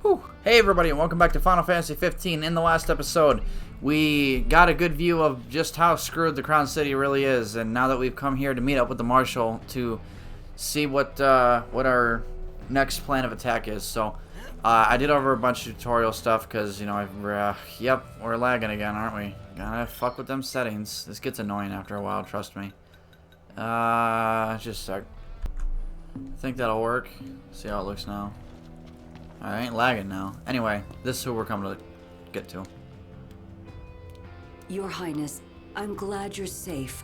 Hey everybody, and welcome back to Final Fantasy 15. In the last episode, we got a good view of just how screwed the Crown City really is, and now that we've come here to meet up with the Marshal to see what our next plan of attack is. So, I did over a bunch of tutorial stuff because, you know, we're lagging again, aren't we? Gotta fuck with them settings. This gets annoying after a while, trust me. Just a sec. I think that'll work. See how it looks now. I ain't lagging now. Anyway, this is who we're coming to get to. Your Highness, I'm glad you're safe.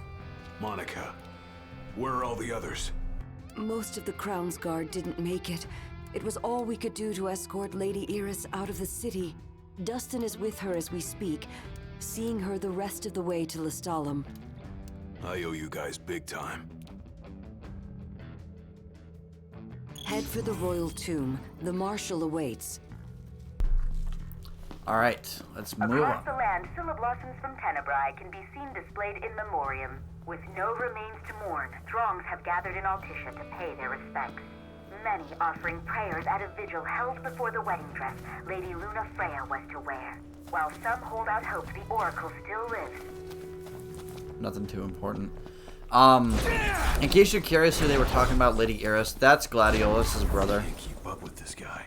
Monica, where are all the others? Most of the Crown's Guard didn't make it. It was all we could do to escort Lady Iris out of the city. Dustin is with her as we speak, seeing her the rest of the way to Lestallum. I owe you guys big time. Head for the Royal Tomb. The Marshal awaits. Alright, let's move Across on. the land, Scylla blossoms from Tenebrae can be seen displayed in memoriam. With no remains to mourn, throngs have gathered in Altissia to pay their respects. Many offering prayers at a vigil held before the wedding dress Lady Luna Freya was to wear. While some hold out hope the Oracle still lives. Nothing too important. In case you're curious who they were talking about, Lady Iris, that's Gladiolus' brother. Can't keep up with this guy.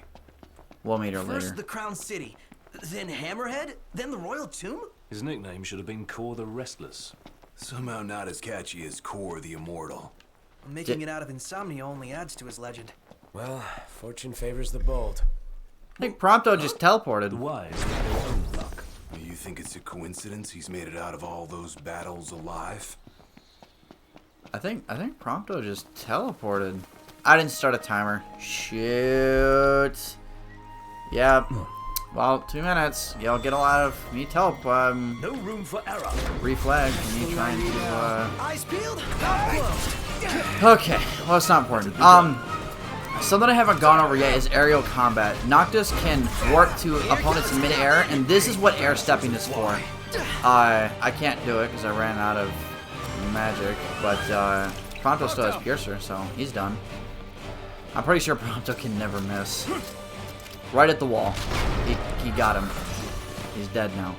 We'll meet her later. First the Crown City, then Hammerhead, then the Royal Tomb? His nickname should have been Kor the Restless. Somehow not as catchy as Kor the Immortal. Making it out of insomnia only adds to his legend. Well, fortune favors the bold. I think Prompto just teleported. The wise have their own luck. You think it's a coincidence he's made it out of all those battles alive? I think Prompto just teleported. I didn't start a timer. Shoot. Yep. Well, 2 minutes. You'll get a lot of me No room for error. reflag me trying to Eyes peeled, mouth closed. Okay, well, it's not important. Something I haven't gone over yet is aerial combat. Noctis can warp to opponents in mid-air, and this is what air stepping is for. I can't do it because I ran out of magic, but Prompto still has Piercer, so he's done. I'm pretty sure Prompto can never miss. Right at the wall. He got him. He's dead now.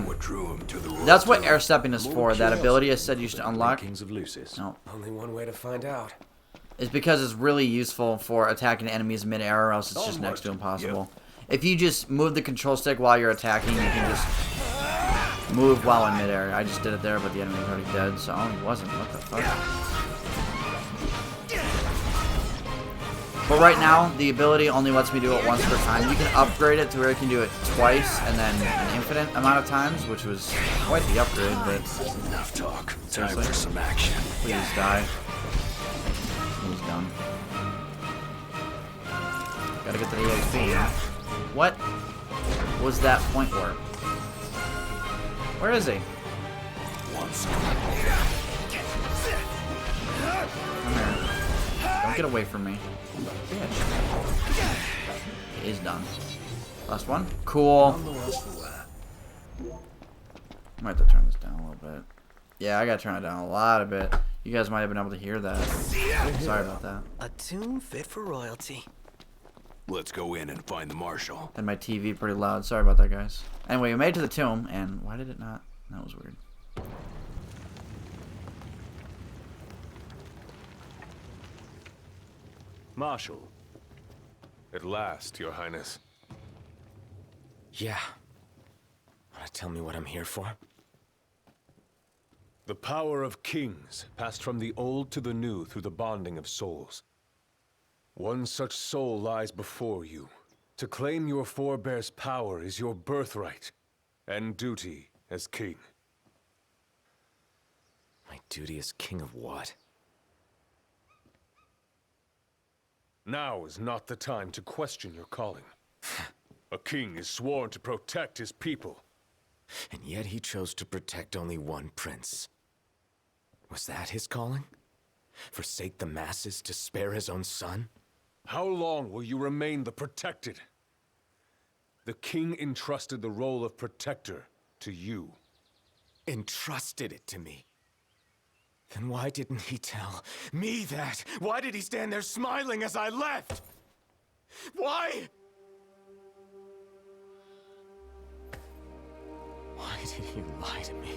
What drew him to the Royal That's what Tomb? air stepping is for. That ability I said you should unlock. Kings of Lucis. No. Only one way to find out. It's because it's really useful for attacking enemies mid-air, or else it's just next to impossible. If you just move the control stick while you're attacking, you can just move while in mid-air. I just did it there, but the enemy was already dead, so he wasn't. What the fuck? But right now, the ability only lets me do it once per time. You can upgrade it to where you can do it twice and then an infinite amount of times, which was quite the upgrade, but Enough talk. Time Seriously? for some action. please die. He's done. Gotta get to the EXP. What was that point warp? Where is he? Once. Come here. Don't get away from me. Bitch. He is done. Last one? Cool. Might have to turn this down a little bit. Yeah, I gotta turn it down a lot a bit. You guys might have been able to hear that. Sorry about that. A tomb fit for royalty. Let's go in and find the Marshal. And my TV pretty loud. Sorry about that, guys. Anyway, we made it to the tomb, and why did it not? That was weird. Marshal. At last, Your Highness. Yeah. Wanna tell me what I'm here for? The power of kings passed from the old to the new through the bonding of souls. One such soul lies before you. To claim your forebear's power is your birthright and duty as king. My duty as king of what? Now is not the time to question your calling. A king is sworn to protect his people. And yet he chose to protect only one prince. Was that his calling? Forsake the masses to spare his own son? How long will you remain the protected? The king entrusted the role of protector to you. Entrusted it to me. Then why didn't he tell me that? Why did he stand there smiling as I left? Why? Did he lie to me?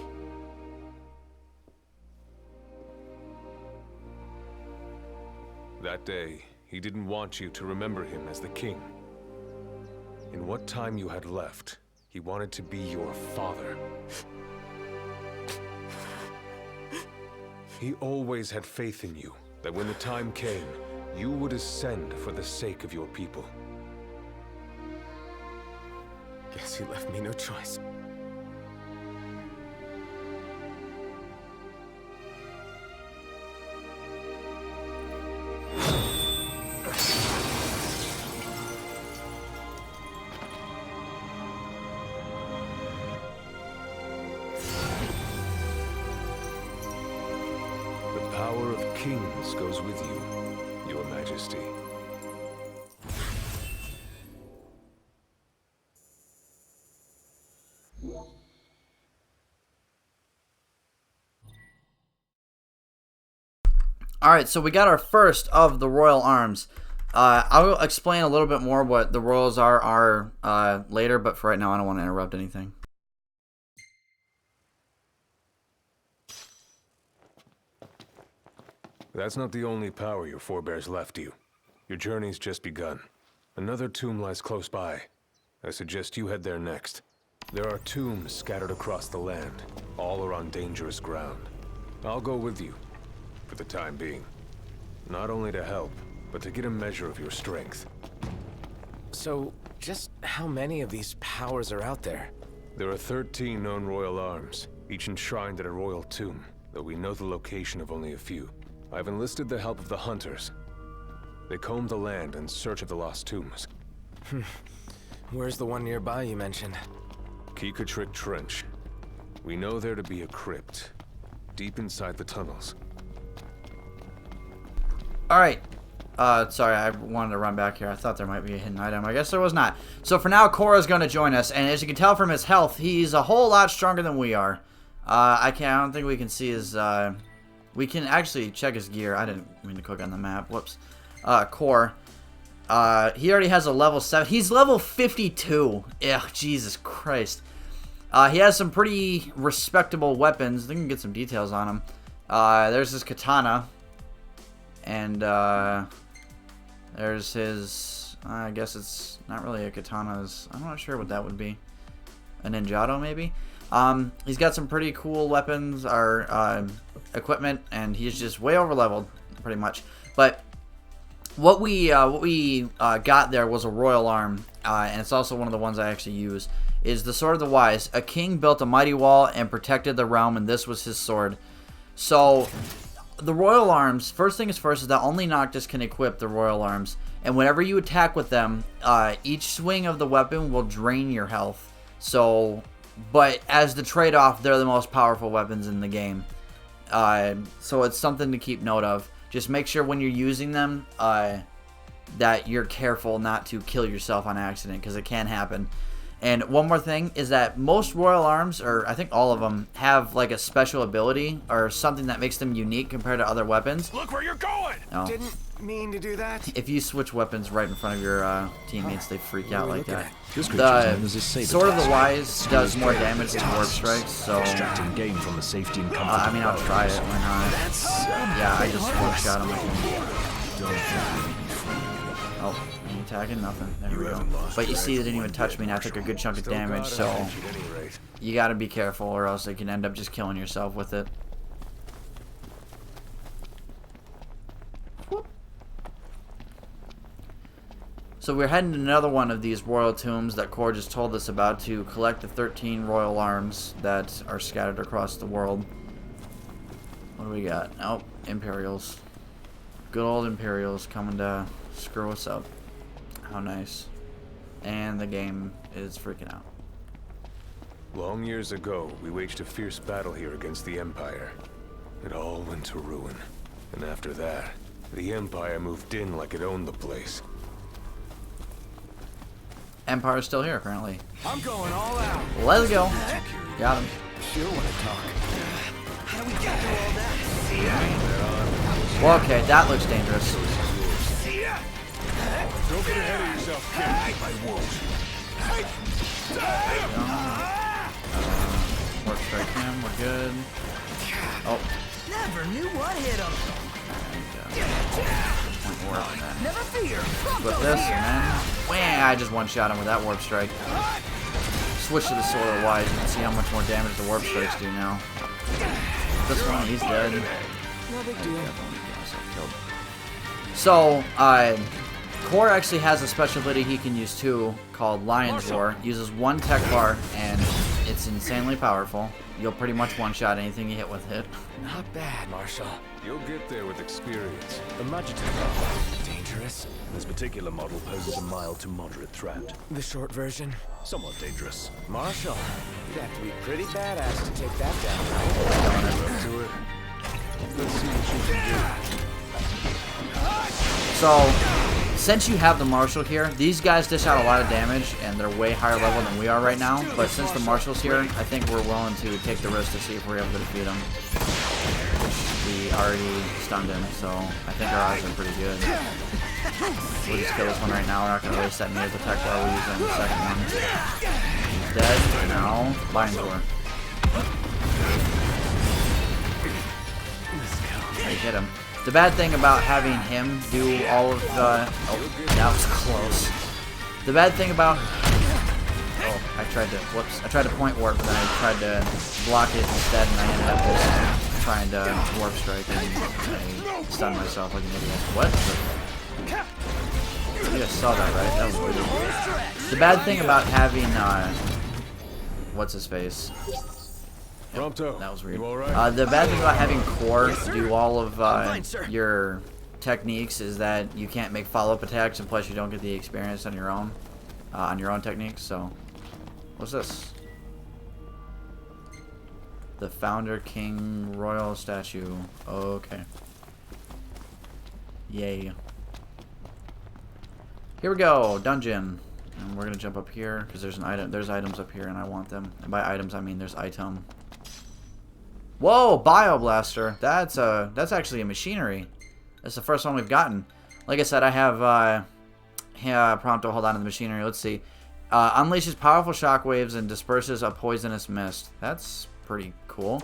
That day, he didn't want you to remember him as the king. In what time you had left, he wanted to be your father. He always had faith in you, that when the time came, you would ascend for the sake of your people. Guess he left me no choice. The power of kings goes with you, Your Majesty. Alright, so we got our first of the Royal Arms. I'll explain a little bit more what the Royals are later, but for right now I don't want to interrupt anything. That's not the only power your forebears left you. Your journey's just begun. Another tomb lies close by. I suggest you head there next. There are tombs scattered across the land. All are on dangerous ground. I'll go with you, for the time being. Not only to help, but to get a measure of your strength. So, just how many of these powers are out there? There are 13 known royal arms, each enshrined at a royal tomb, though we know the location of only a few. I've enlisted the help of the hunters. They comb the land in search of the lost tombs. Where's the one nearby you mentioned? Kikatrik Trench. We know there to be a crypt, deep inside the tunnels. Alright. Sorry, I wanted to run back here. I thought there might be a hidden item. I guess there was not. So for now, Korra's going to join us, and as you can tell from his health, he's a whole lot stronger than we are. I don't think we can see his, we can actually check his gear. I didn't mean to click on the map. Whoops. Korra. He already has a level 7. He's level 52. Ugh, Jesus Christ. He has some pretty respectable weapons. I think we can get some details on him. There's his katana. And, there's his, I guess it's not really a katana. I'm not sure what that would be. A ninjato, maybe? He's got some pretty cool weapons, or, equipment, and he's just way over leveled, pretty much. But what we got there was a royal arm, and it's also one of the ones I actually use, is the Sword of the Wise. A king built a mighty wall and protected the realm, and this was his sword. So the royal arms, first thing is first, is that only Noctis can equip the royal arms, and whenever you attack with them, each swing of the weapon will drain your health. So, but as the trade-off, they're the most powerful weapons in the game. So it's something to keep note of. Just make sure when you're using them that you're careful not to kill yourself on accident, because it can happen. And one more thing is that most royal arms, or I think all of them, have like a special ability or something that makes them unique compared to other weapons. Look where you're going! Oh. Didn't mean to do that. If you switch weapons right in front of your teammates, they freak out like that. This creature's known as a The saber Sword of the tooth. Wise does more damage than warp strikes, so Extracting gain from the safety and comfort I of mean, I'll battle. try it. Why not? Yeah, I just warp shot him. Oh, I'm attacking nothing. There we go. But you see, they didn't even touch me, and I took a good chunk of Still damage, got so an edge at any rate. you gotta be careful, or else you can end up just killing yourself with it. So we're heading to another one of these royal tombs that Korra just told us about to collect the 13 royal arms that are scattered across the world. What do we got? Oh, Imperials. Good old Imperials coming to screw us up. How nice. And the game is freaking out. Long years ago, we waged a fierce battle here against the Empire. It all went to ruin. And after that, the Empire moved in like it owned the place. Empire's still here, apparently. I'm going all out. Let's go. Got him. Sure want to talk. How do we get through all that? Well, okay, that looks dangerous. Don't get ahead of yourself, kid. I won't. strike him. We're good. Oh. Never knew what hit him. Point warp. Never fear. Flip this, and then wham! I just one-shot him with that warp strike. Switch to the Solar Wise. You can see how much more damage the warp strikes do now. This one, he's dead. No big deal. So, Core actually has a special ability he can use too, called Lion's Roar. Uses one tech bar, and it's insanely powerful. You'll pretty much one-shot anything you hit with it. Not bad, Marshal. You'll get there with experience. Imaginative. Dangerous. This particular model poses a mild to moderate threat. The short version. Somewhat dangerous. Marshal, you'd have to be pretty badass to take that down, right? Up to it. Let's see what you can do. So, since you have the Marshal here, these guys dish out a lot of damage, and they're way higher level than we are right now. But since the Marshal's here, I think we're willing to take the risk to see if we're able to defeat him. We already stunned him, so I think our odds are pretty good. We'll just kill this one right now. We're not going to waste that meter tech while we use the second one. He's dead. Now, Lion's Roar. I hit him. The bad thing about having him do all of the... Oh, that was close. The bad thing about... Oh, I tried to... Whoops. I tried to point warp, but then I tried to block it instead, and I ended up just trying to warp strike, and I stunned myself like an idiot. What? You guys saw that, right? That was weird. The bad thing about having... what's his face? Prompto, That was weird. You all right? The bad thing about having Core do all of your techniques is that you can't make follow-up attacks, and plus you don't get the experience on your own techniques. So, what's this? The Founder King Royal Statue. Okay. Yay. Here we go, dungeon. And we're gonna jump up here because there's an item. There's items up here, and I want them. And by items, I mean there's item. Whoa, Bioblaster. That's actually a machinery. That's the first one we've gotten. Like I said, I have Prompto hold on to the machinery. Let's see. Unleashes powerful shockwaves and disperses a poisonous mist. That's pretty cool.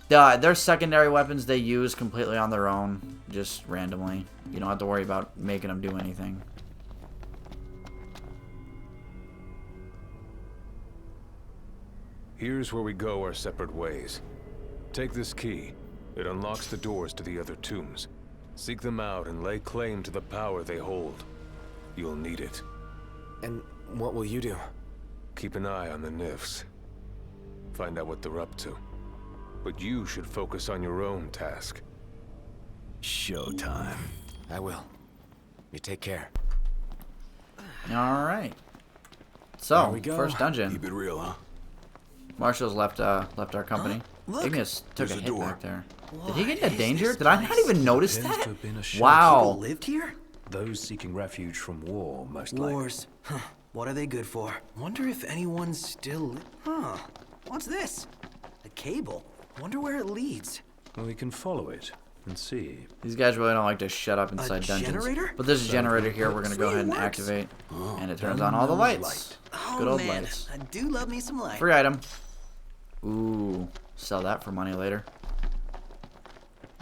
Their secondary weapons they use completely on their own, just randomly. You don't have to worry about making them do anything. Here's where we go our separate ways. Take this key. It unlocks the doors to the other tombs. Seek them out and lay claim to the power they hold. You'll need it. And what will you do? Keep an eye on the Nifs. Find out what they're up to. But you should focus on your own task. Showtime. I will. You take care. All right. So, we go. first dungeon. Keep it real, huh? Marshall's left our company. Look, Ignis took a there's a hit door. back there. Did What he get into is danger? this Did I not place? even notice Appears to that? have been a People Wow. lived here? Those seeking refuge from war, most likely. Wars. Huh. What are they good for? Wonder if anyone's still... Huh. What's this? A cable. Wonder where it leads. Well, we can follow it and see. These guys really don't like to shut up inside dungeons. generator? But there's a generator here we're going to go ahead and Works. activate. And it turns on all the lights. Oh, Good old man. lights. I do love me some light. Free item. Ooh. Sell that for money later.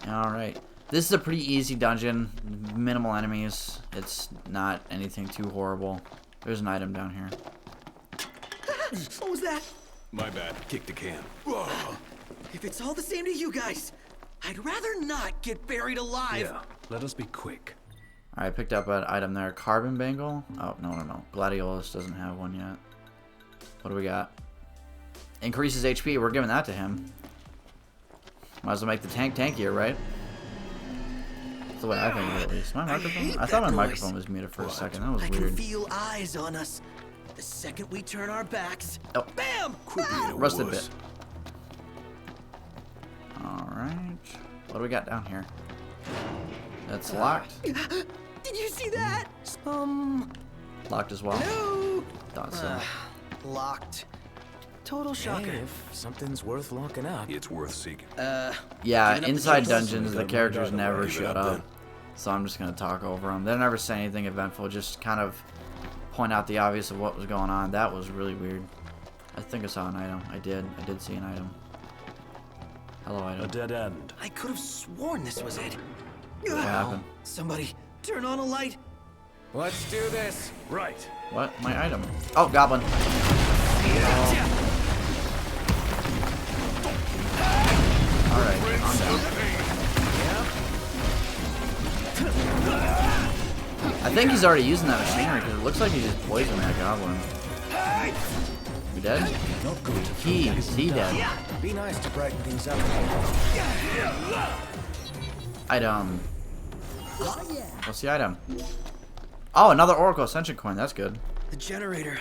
Alright. This is a pretty easy dungeon. Minimal enemies. It's not anything too horrible. There's an item down here. What was that? My bad. Kick the can. If it's all the same to you guys, I'd rather not get buried alive. Yeah, let us be quick. Alright, I picked up an item there. Carbon Bangle? Oh, no. Gladiolus doesn't have one yet. What do we got? Increases HP. We're giving that to him. Might as well make the tank tankier, right? That's the way I think of it, at least. My microphone? hate I thought my that noise. microphone was muted for a second. That was I can weird. feel eyes on us. The second we turn our backs, Oh. bam! Quit being a Rusted wuss. bit. Alright. What do we got down here? That's locked. Did you see that? Locked as well. No. Thought so. Locked. Total shocker. Hey, if something's worth locking up. It's worth seeking. Yeah, Giving up the inside chips? dungeons, the Don't characters worry, never give it shut up up. then. So I'm just going to talk over them. They never say anything eventful, just kind of point out the obvious of what was going on. That was really weird. I think I saw an item. I did see an item. Hello, item. A dead end. I could have sworn this was it. What happened? Somebody, turn on a light. Let's do this. Right. What? My item. Oh, goblin. Alright, calm down. I think he's already using that machinery because it looks like he's just poisoning that goblin. You dead? Not good. Is he dead? Be nice to brighten things up. Item. What's the item? Oh, another Oracle Ascension coin. That's good. The generator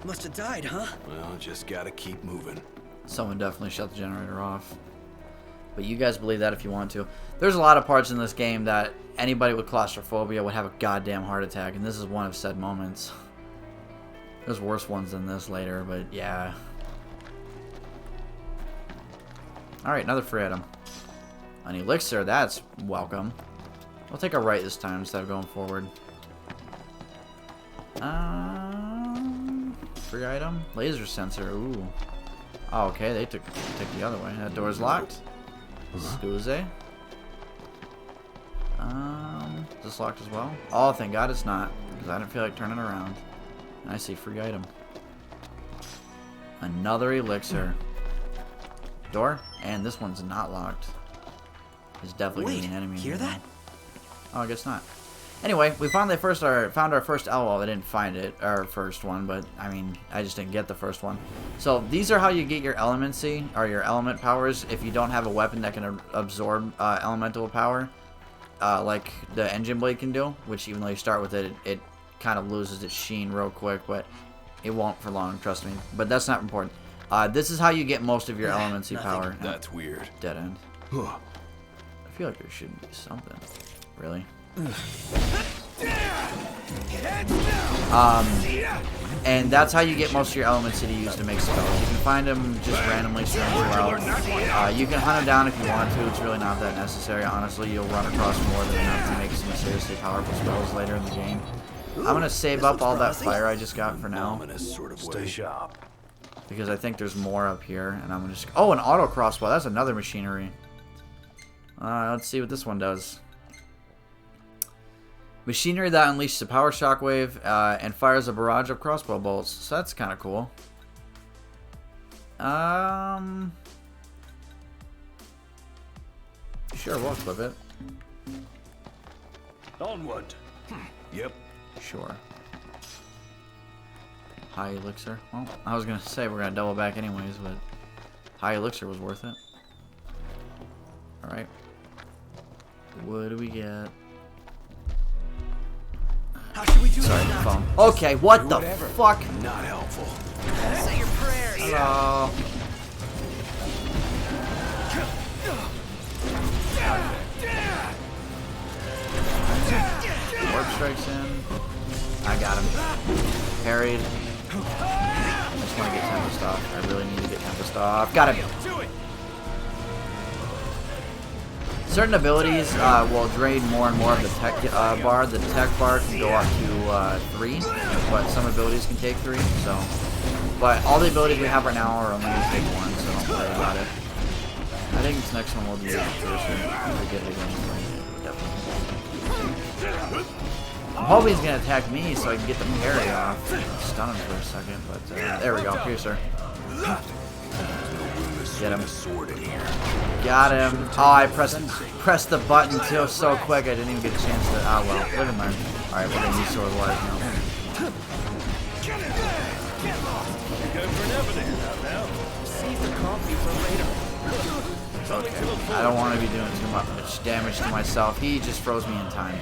must have died, huh? Well, just gotta keep moving. Someone definitely shut the generator off. But you guys believe that if you want to. There's a lot of parts in this game that anybody with claustrophobia would have a goddamn heart attack, and this is one of said moments. There's worse ones than this later, but yeah. Alright, another free item. An elixir, that's welcome. We'll take a right this time instead of going forward. Free item? Laser sensor, ooh. Oh, okay, they took the other way. That door's locked. Excuse. Is this locked as well? Oh, thank God it's not, because I didn't feel like turning around. And I see free item. Another elixir. Door? And this one's not locked. It's definitely gonna be an enemy. Hear that? Oh, I guess not. Anyway, we finally found our first L. Well, I didn't find it, our first one, but I mean, I just didn't get the first one. So these are how you get your elemency, or your element powers, if you don't have a weapon that can absorb elemental power, like the engine blade can do. Which even though you start with it, it kind of loses its sheen real quick, but it won't for long, trust me. But that's not important. This is how you get most of your elemency power. That's weird. Dead end. I feel like there should be something. Really? And that's how you get most of your elements to use to make spells. You can find them just randomly throughout the world. You can hunt them down if you want to. It's really not that necessary. Honestly, you'll run across more than enough to make some seriously powerful spells later in the game. I'm gonna save up all that fire I just got for now, Stay sharp. because I think there's more up here, and I'm gonna just... Oh, an auto crossbow. That's another machinery. Let's see what this one does. Machinery that unleashes a power shockwave and fires a barrage of crossbow bolts. So that's kind of cool. Sure, we'll equip it. Onward. Yep. Sure. High elixir. Well, I was gonna say we're gonna double back anyways, but high elixir was worth it. All right. What do we get? How should we do Sorry, this? phone. Okay, what the fuck? Not helpful. Say your prayers. Hello. Warp strikes in. I got him. Parried. I just want to get Tempest off. I really need to get Tempest off. Got him. Certain abilities will drain more and more of the tech bar. The tech bar can go up to 3, but some abilities can take 3. So, but all the abilities we have right now are only going to take 1, so don't worry about it. I think this next one will be a piercer. If we get it again, definitely. I'm hoping he's going to attack me so I can get the parry off. Stun him for a second, but there we go, piercer. Get him. Got him. Oh, I pressed the button too so quick I didn't even get a chance to. Ah, well, live and learn. All right, we're gonna use sword wise now. Okay, I don't want to be doing too much damage to myself. He just froze me in time.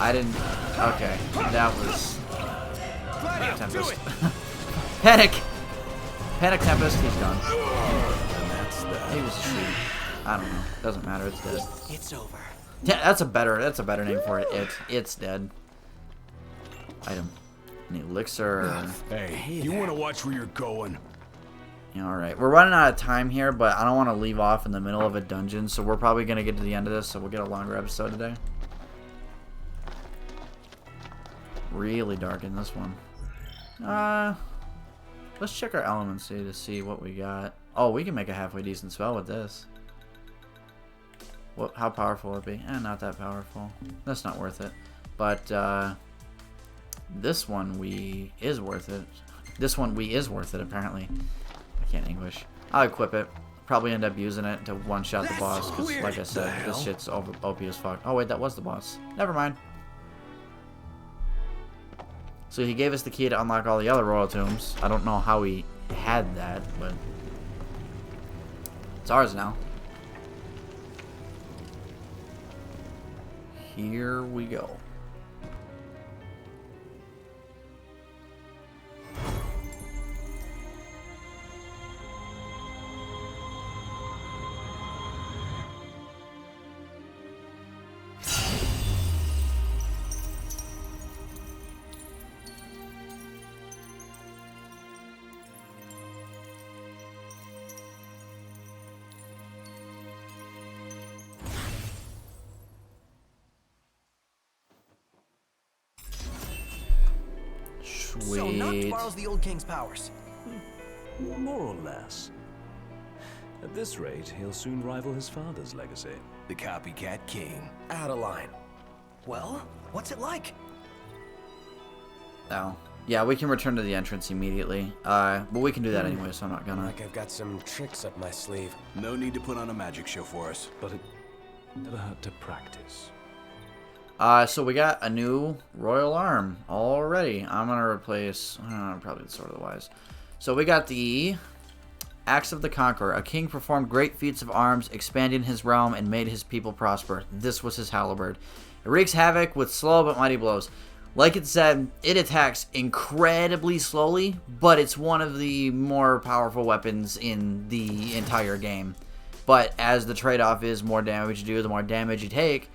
I didn't. Okay, that was Tempest. Panic. Panic Tempest. He's done. He was a shoot. I don't know. Doesn't matter. It's dead. It's over. Yeah, that's a better name for it. It's dead. Item. An elixir. Hey, you want to watch where you're going? Yeah, all right. We're running out of time here, but I don't want to leave off in the middle of a dungeon, so we're probably gonna get to the end of this, so we'll get a longer episode today. Really dark in this one. Let's check our elements to see what we got. Oh, we can make a halfway decent spell with this. What? How powerful would it be? Not that powerful. That's not worth it. But this one is worth it. This one is worth it, apparently. I can't English. I'll equip it. Probably end up using it to one-shot the boss, because like I said, this shit's OP as fuck. Oh wait, that was the boss. Never mind. So he gave us the key to unlock all the other royal tombs. I don't know how he had that, but it's ours now. Here we go. Sweet. So Noct borrows the old king's powers. More or less. At this rate, he'll soon rival his father's legacy. The copycat king. Out of line. Well, what's it like? Oh. Yeah, we can return to the entrance immediately. But we can do that anyway, so I'm not gonna. Like I've got some tricks up my sleeve. No need to put on a magic show for us. But it never hurt to practice. So we got a new royal arm already. I'm gonna replace probably the Sword of the Wise. So we got the Axe of the Conqueror. A king performed great feats of arms, expanding his realm and made his people prosper. This was his halberd. It wreaks havoc with slow but mighty blows. Like it said, it attacks incredibly slowly, but it's one of the more powerful weapons in the entire game. But as the trade-off is more damage you do, the more damage you take,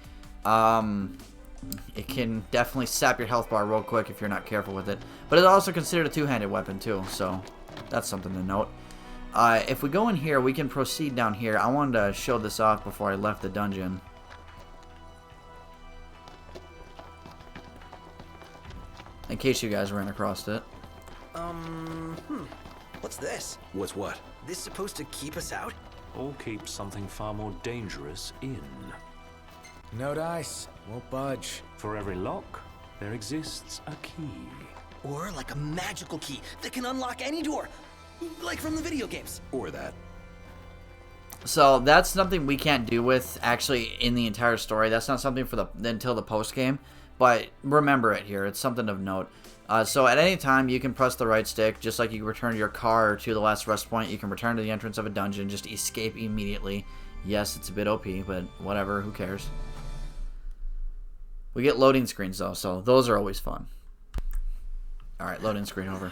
it can definitely sap your health bar real quick if you're not careful with it. But it's also considered a two-handed weapon too, so that's something to note. If we go in here, we can proceed down here. I wanted to show this off before I left the dungeon. In case you guys ran across it. What's this? What's what? This supposed to keep us out? Or keep something far more dangerous in. No dice. Won't budge. For every lock, there exists a key. Or like a magical key that can unlock any door. Like from the video games. Or that. So that's something we can't do with actually in the entire story. That's not something for until the post game. But remember it here. It's something of note. So at any time, you can press the right stick, just like you return your car to the last rest point. You can return to the entrance of a dungeon, just escape immediately. Yes, it's a bit OP, but whatever. Who cares? We get loading screens though, so those are always fun. All right, loading screen over.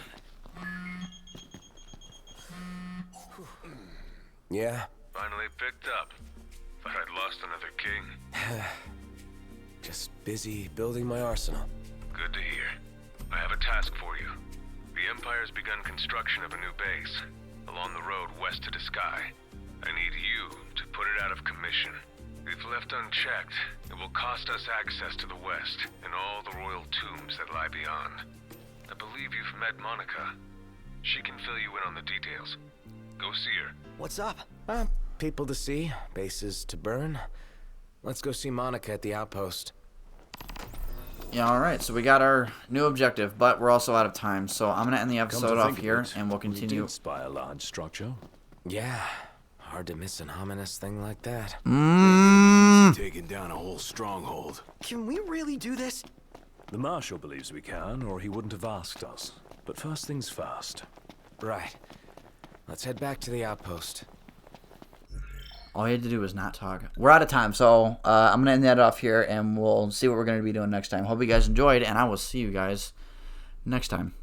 Yeah? Finally picked up. Thought I'd lost another king. Just busy building my arsenal. Good to hear. I have a task for you. The Empire's begun construction of a new base along the road west to Diskai. I need you to put it out of commission. If left unchecked, it will cost us access to the west and all the royal tombs that lie beyond. I believe you've met Monica. She can fill you in on the details. Go see her. What's up? People to see, bases to burn. Let's go see Monica at the outpost. Yeah, alright, so we got our new objective, but we're also out of time, so I'm going to end the episode off here, and we'll continue. We did spy a large structure. Yeah, hard to miss an ominous thing like that. Taking down a whole stronghold. Can we really do this? The Marshal believes we can, or he wouldn't have asked us. But first things first. Right. Let's head back to the outpost. All you had to do was not talk. We're out of time, so I'm going to end that off here, and we'll see what we're going to be doing next time. Hope you guys enjoyed, and I will see you guys next time.